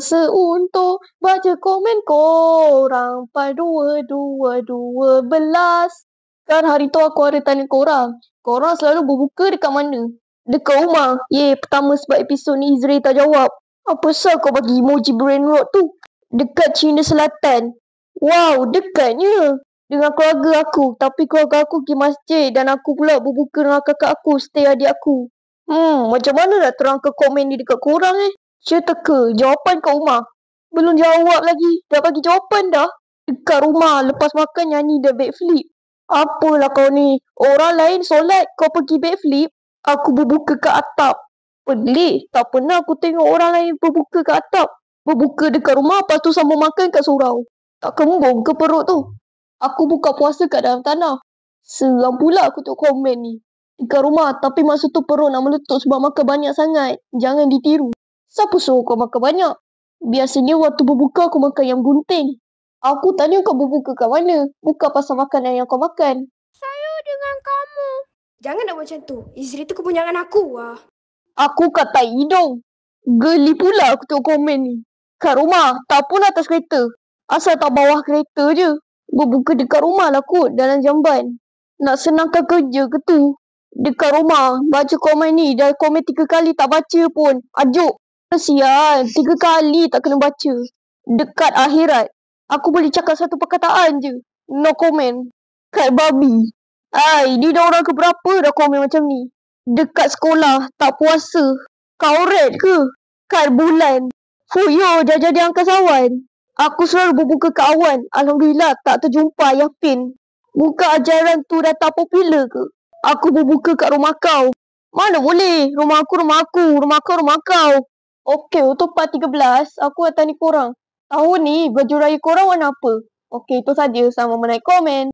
Seuntuk baca komen korang pada 2012. Kan hari tu aku ada tanya korang selalu berbuka dekat mana? Dekat rumah. Pertama sebab episod ni Izri tak jawab. Apa sah kau bagi emoji brain rot tu? Dekat China Selatan. Wow, dekatnya dengan keluarga aku. Tapi keluarga aku pergi masjid dan aku pula berbuka dengan kakak aku, stay adik aku. Macam mana nak terang ke komen ni dekat korang Teka, jawapan kat rumah. Belum jawab lagi, dah bagi jawapan dah. Dekat rumah, lepas makan nyanyi the backflip. Apalah kau ni, orang lain solat, kau pergi backflip. Aku berbuka kat atap. Pelik, tak pernah aku tengok orang lain berbuka kat atap. Berbuka dekat rumah, lepas tu sambung makan kat surau. Tak kembung ke perut tu? Aku buka puasa kat dalam tanah. Seram pula aku tengok komen ni. Dekat rumah, tapi masa tu perut nak meletup sebab makan banyak sangat. Jangan ditiru. Siapa suruh kau makan banyak? Biasanya waktu berbuka aku makan yang gunting. Aku tanya kau berbuka kat mana? Bukan pasal makanan yang kau makan. Saya dengan kamu. Jangan nak macam tu. Izri tu kepunyangan aku lah. Aku kat tai hidung. Geli pula aku tengok komen ni. Kat rumah, tak pun atas kereta. Asal tak bawah kereta je. Berbuka dekat rumah lah kot, dalam jamban. Nak senangkan kerja ke tu? Dekat rumah, baca komen ni. Dah komen 3 kali tak baca pun. Ajuk. Kesian, 3 kali tak kena baca. Dekat akhirat, aku boleh cakap satu perkataan je. No comment. Kat babi. Ni dah orang keberapa dah komen macam ni? Dekat sekolah, tak puasa. Kau red ke? Kat bulan. Fuyo, dah jadi angkasawan. Aku selalu berbuka kat awan. Alhamdulillah, tak terjumpa Yapin. Buka ajaran tu dah tak popular ke? Aku berbuka kat rumah kau. Mana boleh? Rumah aku, rumah kau, rumah kau. Okey, untuk part 13, aku nak tanya korang. Tahun ni, baju raya korang warna apa? Okey, itu saja. Sama menaik komen.